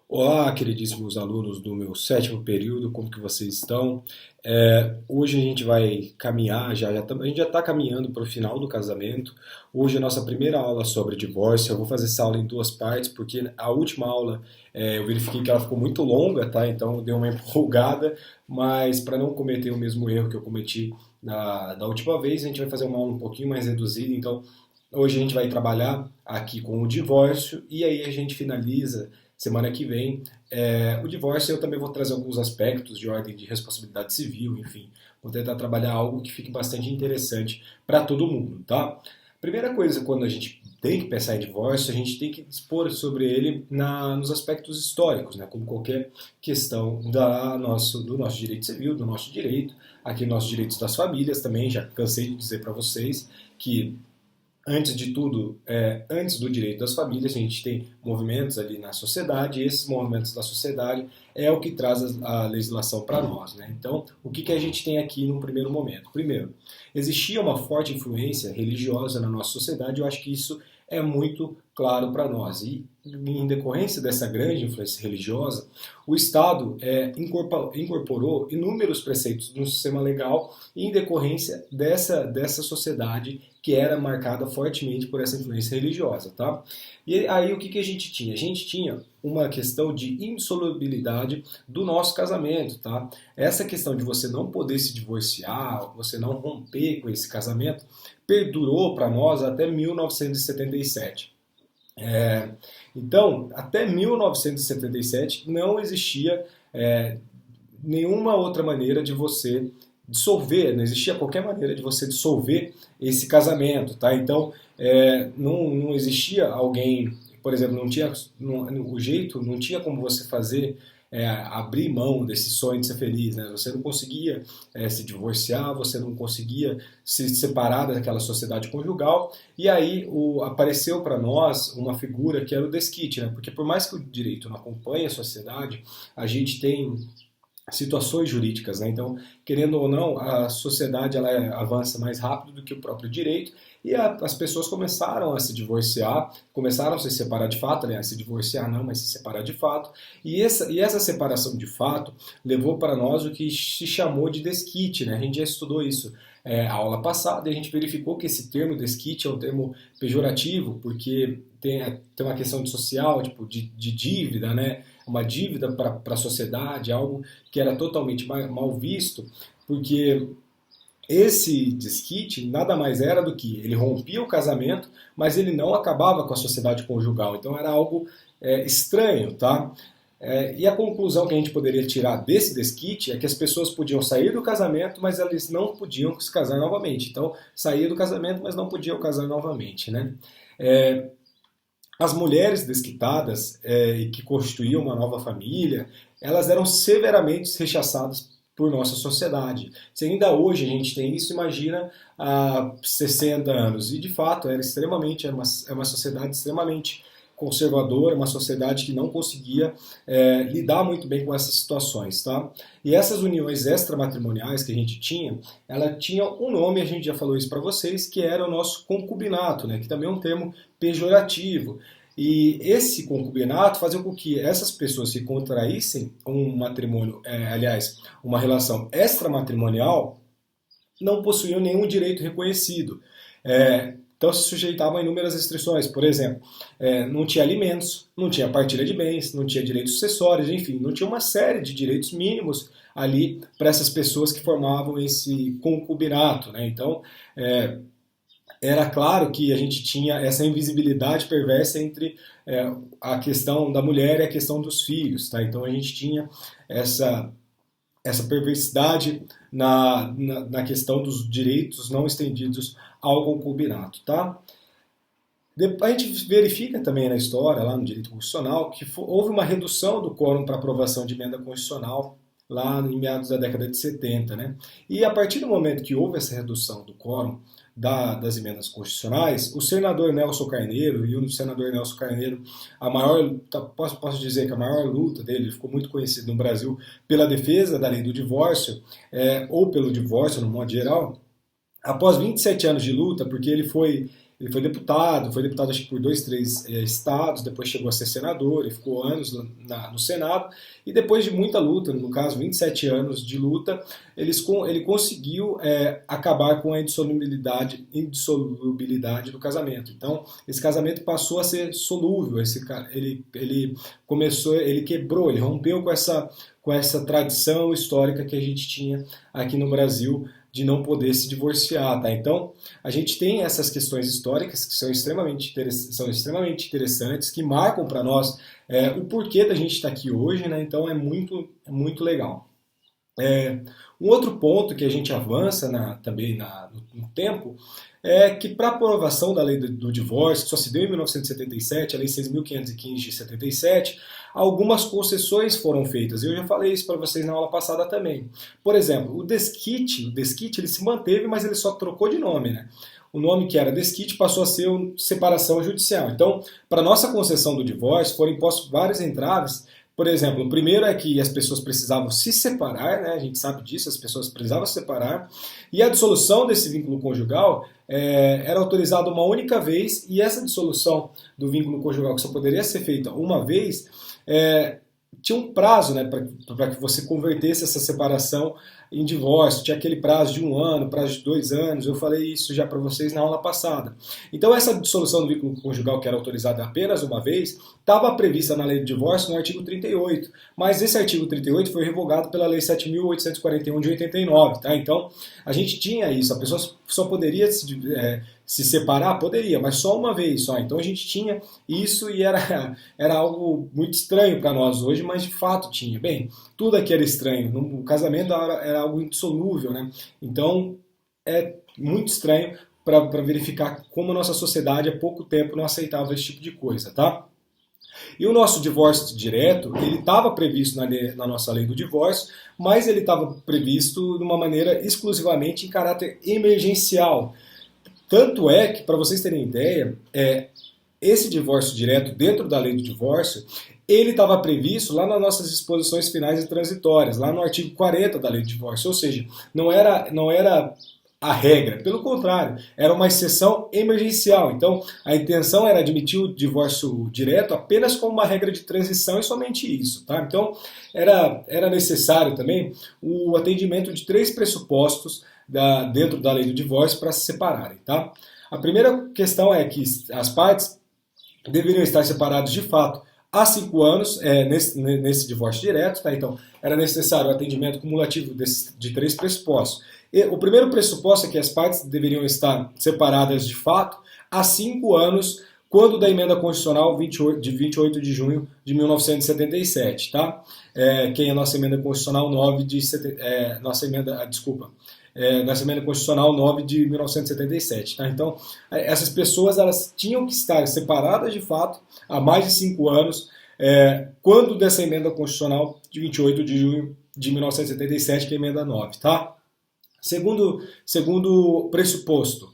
Olá, queridíssimos alunos do meu sétimo período, como que vocês estão? Hoje a gente vai caminhar, a gente já está caminhando para o final do casamento. Hoje é a nossa primeira aula sobre divórcio. Eu vou fazer essa aula em duas partes, porque a última aula eu verifiquei que ela ficou muito longa, tá? Então deu uma empolgada, mas para não cometer o mesmo erro que eu cometi da última vez, a gente vai fazer uma aula um pouquinho mais reduzida. Então hoje a gente vai trabalhar aqui com o divórcio e aí a gente finaliza semana que vem. O divórcio eu também vou trazer alguns aspectos de ordem de responsabilidade civil, enfim, vou tentar trabalhar algo que fique bastante interessante para todo mundo, tá? Primeira coisa, quando a gente tem que pensar em divórcio, a gente tem que dispor sobre ele nos aspectos históricos, né? Como qualquer questão do nosso direito civil, do nosso direito, aqui nossos direitos das famílias também, já cansei de dizer para vocês que antes de tudo, antes do direito das famílias, a gente tem movimentos ali na sociedade, e esses movimentos da sociedade é o que traz a legislação para nós, né? Então, o que a gente tem aqui no primeiro momento? Primeiro, existia uma forte influência religiosa na nossa sociedade, eu acho que isso é muito claro para nós. E, em decorrência dessa grande influência religiosa, o Estado incorporou inúmeros preceitos no sistema legal em decorrência dessa sociedade que era marcada fortemente por essa influência religiosa, tá? E aí o que a gente tinha? A gente tinha uma questão de insolubilidade do nosso casamento, tá? Essa questão de você não poder se divorciar, você não romper com esse casamento, perdurou para nós até 1977. Então, até 1977 não existia nenhuma outra maneira de você dissolver, não existia qualquer maneira de você dissolver esse casamento, tá? Então, não existia alguém, por exemplo, o jeito, não tinha como você fazer abrir mão desse sonho de ser feliz, né? Você não conseguia se divorciar, você não conseguia se separar daquela sociedade conjugal, e aí apareceu para nós uma figura que era o desquite, né? Porque por mais que o direito não acompanhe a sociedade, a gente tem situações jurídicas, né? Então, querendo ou não, a sociedade ela avança mais rápido do que o próprio direito e as pessoas começaram a se divorciar, começaram a se separar de fato, né? A se divorciar não, mas se separar de fato. E essa separação de fato levou para nós o que se chamou de desquite, né? A gente já estudou isso a aula passada e a gente verificou que esse termo desquite é um termo pejorativo, porque tem uma questão de social, tipo de dívida, né? Uma dívida para a sociedade, algo que era totalmente mal visto, porque esse desquite nada mais era do que ele rompia o casamento, mas ele não acabava com a sociedade conjugal. Então era algo estranho, tá? E a conclusão que a gente poderia tirar desse desquite é que as pessoas podiam sair do casamento, mas elas não podiam se casar novamente. Então, saía do casamento, mas não podiam casar novamente, né? As mulheres desquitadas e que constituíam uma nova família, elas eram severamente rechaçadas por nossa sociedade. Se ainda hoje a gente tem isso, imagina há 60 anos. E de fato, é uma sociedade extremamente conservadora, uma sociedade que não conseguia lidar muito bem com essas situações, tá? E essas uniões extramatrimoniais que a gente tinha, ela tinha um nome, a gente já falou isso para vocês, que era o nosso concubinato, né? Que também é um termo pejorativo. E esse concubinato fazia com que essas pessoas que contraíssem um matrimônio, uma relação extramatrimonial, não possuíam nenhum direito reconhecido. Então se sujeitavam a inúmeras restrições. Por exemplo, não tinha alimentos, não tinha partilha de bens, não tinha direitos sucessórios, enfim, não tinha uma série de direitos mínimos ali para essas pessoas que formavam esse concubinato, né? Então, era claro que a gente tinha essa invisibilidade perversa entre a questão da mulher e a questão dos filhos, tá? Então a gente tinha essa perversidade na questão dos direitos não estendidos ao concubinato, tá? A gente verifica também na história, lá no direito constitucional, que houve uma redução do quórum para aprovação de emenda constitucional lá em meados da década de 70, né? E a partir do momento que houve essa redução do quórum das emendas constitucionais, o senador Nelson Carneiro, e o senador Nelson Carneiro, posso dizer que a maior luta dele, ele ficou muito conhecido no Brasil pela defesa da lei do divórcio, ou pelo divórcio no modo geral, após 27 anos de luta, porque ele foi Ele foi deputado acho que por dois, três estados, depois chegou a ser senador e ficou anos no Senado, e depois de muita luta, no caso 27 anos de luta, ele conseguiu acabar com a indissolubilidade do casamento. Então, esse casamento passou a ser solúvel, ele quebrou, ele rompeu com essa tradição histórica que a gente tinha aqui no Brasil de não poder se divorciar, tá? Então, a gente tem essas questões históricas que são extremamente interessantes, que marcam para nós o porquê da gente estar aqui hoje, né? Então, é muito legal. Um outro ponto que a gente avança também no tempo é que para a aprovação da lei do divórcio, que só se deu em 1977, a lei 6.515 de 77, algumas concessões foram feitas. Eu já falei isso para vocês na aula passada também. Por exemplo, o desquite ele se manteve, mas ele só trocou de nome, né? O nome que era desquite passou a ser separação judicial. Então, para a nossa concessão do divórcio, foram impostos vários entraves. Por exemplo, o primeiro é que as pessoas precisavam se separar, né? A gente sabe disso, as pessoas precisavam se separar, e a dissolução desse vínculo conjugal era autorizada uma única vez, e essa dissolução do vínculo conjugal, que só poderia ser feita uma vez, tinha um prazo, né, para que você convertesse essa separação em divórcio. Tinha aquele prazo de 1 ano, prazo de 2 anos, eu falei isso já para vocês na aula passada. Então essa dissolução do vínculo conjugal, que era autorizada apenas uma vez, estava prevista na lei do divórcio no artigo 38, mas esse artigo 38 foi revogado pela lei 7.841 de 89, tá? Então a gente tinha isso, a pessoa só poderia se separar? Poderia, mas só uma vez só. Então a gente tinha isso e era algo muito estranho para nós hoje, mas de fato tinha. Bem, tudo aqui era estranho. O casamento era algo indissolúvel, né? Então é muito estranho para verificar como a nossa sociedade há pouco tempo não aceitava esse tipo de coisa, tá? E o nosso divórcio direto, ele estava previsto na nossa lei do divórcio, mas ele estava previsto de uma maneira exclusivamente em caráter emergencial. Tanto é que, para vocês terem ideia, esse divórcio direto dentro da lei do divórcio, ele estava previsto lá nas nossas disposições finais e transitórias, lá no artigo 40 da lei do divórcio, ou seja, não era a regra, pelo contrário, era uma exceção emergencial. Então, a intenção era admitir o divórcio direto apenas como uma regra de transição e somente isso, tá? Então, era necessário também o atendimento de 3 pressupostos dentro da lei do divórcio para se separarem, tá? A primeira questão é que as partes deveriam estar separadas de fato há 5 anos nesse divórcio direto, tá? Então era necessário o atendimento cumulativo de 3 pressupostos. O primeiro pressuposto é que as partes deveriam estar separadas de fato há 5 anos, quando da emenda constitucional de 28 de junho de 1977, tá? Que é a nossa emenda constitucional 9 nossa emenda constitucional 9 de 1977. Tá? Então, essas pessoas elas tinham que estar separadas de fato há mais de 5 anos, quando dessa emenda constitucional de 28 de junho de 1977, que é a emenda 9. Tá? Segundo pressuposto,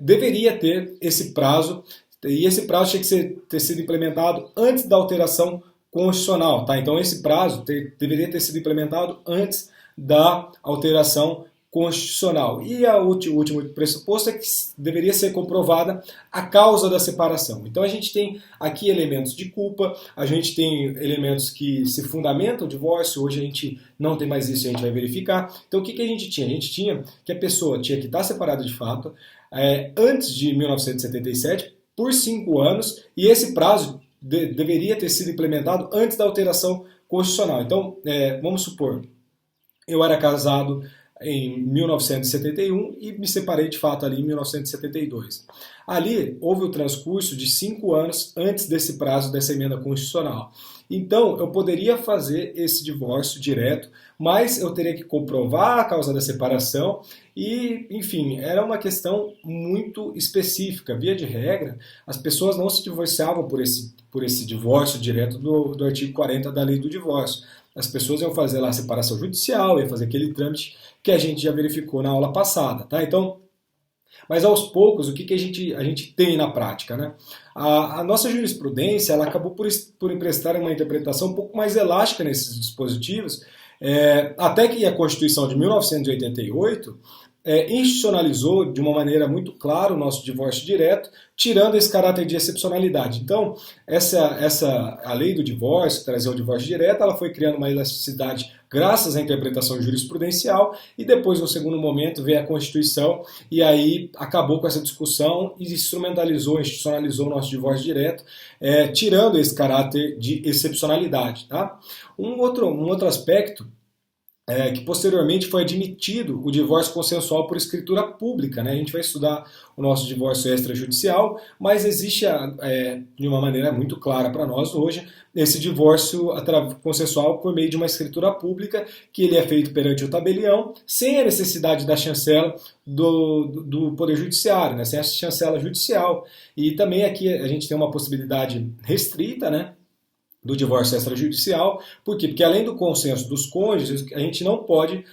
deveria ter esse prazo, e esse prazo tinha que ter sido implementado antes da alteração constitucional. Tá? Então, esse prazo deveria ter sido implementado antes da alteração constitucional. E o último pressuposto é que deveria ser comprovada a causa da separação. Então a gente tem aqui elementos de culpa, a gente tem elementos que se fundamentam o divórcio, hoje a gente não tem mais isso, a gente vai verificar. Então o que a gente tinha? A gente tinha que a pessoa tinha que estar separada de fato antes de 1977, por 5 anos, e esse prazo deveria ter sido implementado antes da alteração constitucional. Então, vamos supor, eu era casado em 1971 e me separei de fato ali em 1972. Ali houve o transcurso de 5 anos antes desse prazo dessa emenda constitucional. Então eu poderia fazer esse divórcio direto, mas eu teria que comprovar a causa da separação e, enfim, era uma questão muito específica. Via de regra, as pessoas não se divorciavam por esse divórcio direto do artigo 40 da lei do divórcio. As pessoas iam fazer lá a separação judicial, iam fazer aquele trâmite que a gente já verificou na aula passada, tá? Então, mas aos poucos, o que a gente tem na prática, né? A nossa jurisprudência, ela acabou por emprestar uma interpretação um pouco mais elástica nesses dispositivos, até que a Constituição de 1988 institucionalizou de uma maneira muito clara o nosso divórcio direto, tirando esse caráter de excepcionalidade. Então, a lei do divórcio, trazer o divórcio direto, ela foi criando uma elasticidade graças à interpretação jurisprudencial, e depois, no segundo momento, veio a Constituição, e aí acabou com essa discussão e instrumentalizou, institucionalizou o nosso divórcio direto, tirando esse caráter de excepcionalidade. Tá? Um outro aspecto que posteriormente foi admitido o divórcio consensual por escritura pública. Né? A gente vai estudar o nosso divórcio extrajudicial, mas existe, de uma maneira muito clara para nós hoje, esse divórcio consensual por meio de uma escritura pública, que ele é feito perante o tabelião, sem a necessidade da chancela do Poder Judiciário, né? Sem a chancela judicial. E também aqui a gente tem uma possibilidade restrita, né, do divórcio extrajudicial. Por quê? Porque além do consenso dos cônjuges, a gente não pode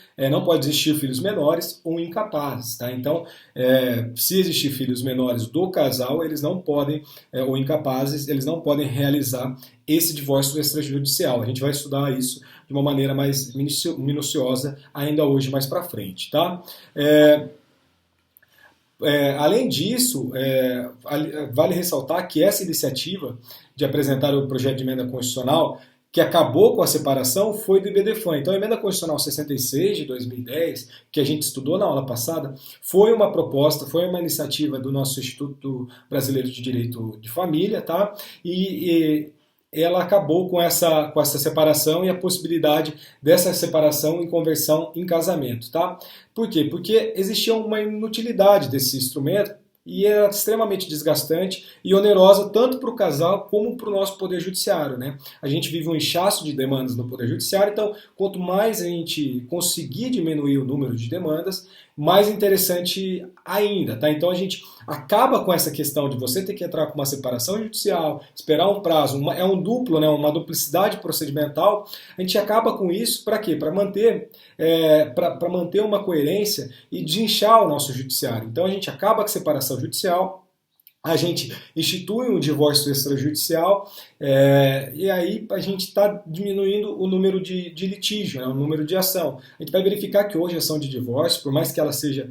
existir filhos menores ou incapazes. Tá? Então, se existir filhos menores do casal, eles não podem, ou incapazes, eles não podem realizar esse divórcio extrajudicial. A gente vai estudar isso de uma maneira mais minuciosa ainda hoje, mais para frente. Tá? Além disso, vale ressaltar que essa iniciativa de apresentar o projeto de emenda constitucional que acabou com a separação foi do IBDFAN. Então, a emenda constitucional 66 de 2010, que a gente estudou na aula passada, foi uma proposta, foi uma iniciativa do nosso Instituto Brasileiro de Direito de Família, tá? E ela acabou com essa separação e a possibilidade dessa separação em conversão em casamento. Tá? Por quê? Porque existia uma inutilidade desse instrumento e era extremamente desgastante e onerosa tanto para o casal como para o nosso Poder Judiciário. Né? A gente vive um inchaço de demandas no Poder Judiciário, então quanto mais a gente conseguir diminuir o número de demandas, mais interessante ainda. Tá? Então a gente acaba com essa questão de você ter que entrar com uma separação judicial, esperar um prazo, um duplo, né, uma duplicidade procedimental. A gente acaba com isso para quê? Para manter uma coerência e desinchar o nosso judiciário. Então a gente acaba com a separação judicial, a gente institui um divórcio extrajudicial, e aí a gente está diminuindo o número de litígio, né, o número de ação. A gente vai verificar que hoje a ação de divórcio, por mais que ela seja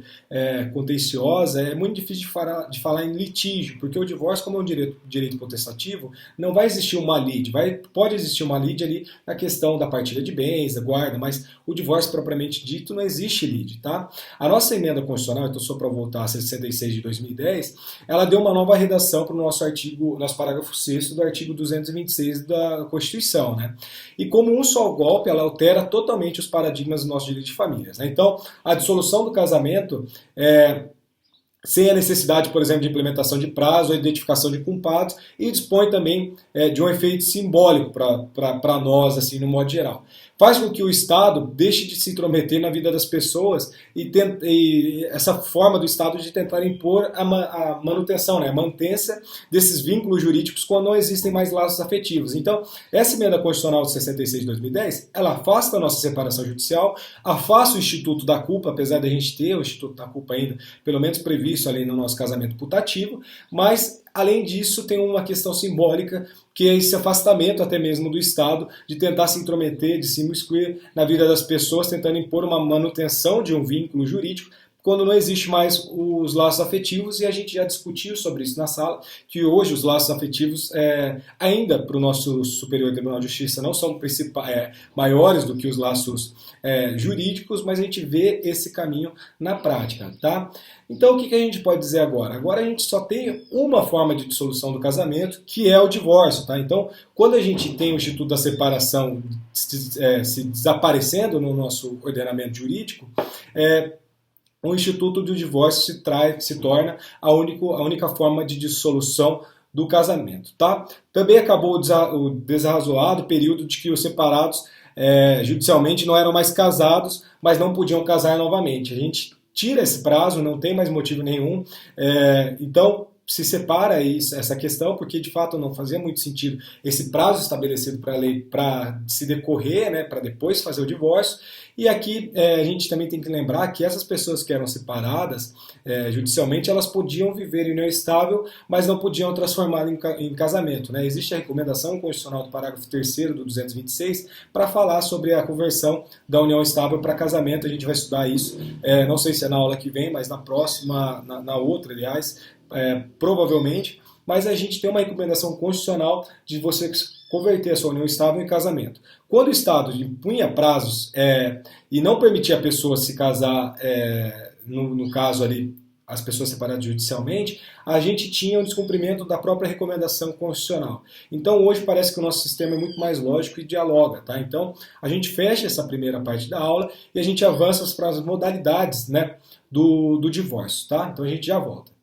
contenciosa, é muito difícil de falar em litígio, porque o divórcio, como é um direito potestativo, não vai existir uma lide, pode existir uma lide ali na questão da partilha de bens, da guarda, mas o divórcio propriamente dito não existe lide. Tá? A nossa emenda constitucional, então só para voltar a 66 de 2010, ela deu uma nova redação para o nosso parágrafo 6º do artigo 226 da Constituição. Né? E como um só golpe, ela altera totalmente os paradigmas do nosso direito de famílias. Né? Então, a dissolução do casamento sem a necessidade, por exemplo, de implementação de prazo ou identificação de culpados, e dispõe também de um efeito simbólico para nós, assim, no modo geral. Faz com que o Estado deixe de se intrometer na vida das pessoas e essa forma do Estado de tentar impor a manutenção, né, a mantença desses vínculos jurídicos quando não existem mais laços afetivos. Então, essa emenda constitucional de 66 de 2010, ela afasta a nossa separação judicial, afasta o Instituto da Culpa, apesar de a gente ter o Instituto da Culpa ainda, pelo menos previsto ali no nosso casamento putativo, mas além disso, tem uma questão simbólica, que é esse afastamento até mesmo do Estado, de tentar se intrometer, de se imiscuir na vida das pessoas, tentando impor uma manutenção de um vínculo jurídico, quando não existe mais os laços afetivos, e a gente já discutiu sobre isso na sala, que hoje os laços afetivos, ainda para o nosso Superior Tribunal de Justiça, não são maiores do que os laços jurídicos, mas a gente vê esse caminho na prática. Tá? Então, o que a gente pode dizer agora? Agora a gente só tem uma forma de dissolução do casamento, que é o divórcio. Tá? Então, quando a gente tem o Instituto da Separação se desaparecendo no nosso ordenamento jurídico, o Instituto do Divórcio se torna a única forma de dissolução do casamento. Tá? Também acabou o desarrazoado período de que os separados judicialmente não eram mais casados, mas não podiam casar novamente. A gente tira esse prazo, não tem mais motivo nenhum. Então, se separa essa questão, porque de fato não fazia muito sentido esse prazo estabelecido para a lei para se decorrer, né, para depois fazer o divórcio. E aqui a gente também tem que lembrar que essas pessoas que eram separadas judicialmente, elas podiam viver em união estável, mas não podiam transformá-la em casamento. Né? Existe a recomendação constitucional do parágrafo 3º do 226 para falar sobre a conversão da união estável para casamento. A gente vai estudar isso, não sei se é na aula que vem, mas na próxima, na outra, aliás, provavelmente. Mas a gente tem uma recomendação constitucional de você converter a sua união estável em casamento. Quando o Estado impunha prazos e não permitia a pessoa se casar, no caso ali, as pessoas separadas judicialmente, a gente tinha o descumprimento da própria recomendação constitucional. Então hoje parece que o nosso sistema é muito mais lógico e dialoga. Tá? Então a gente fecha essa primeira parte da aula e a gente avança para as modalidades, né, do divórcio. Tá? Então a gente já volta.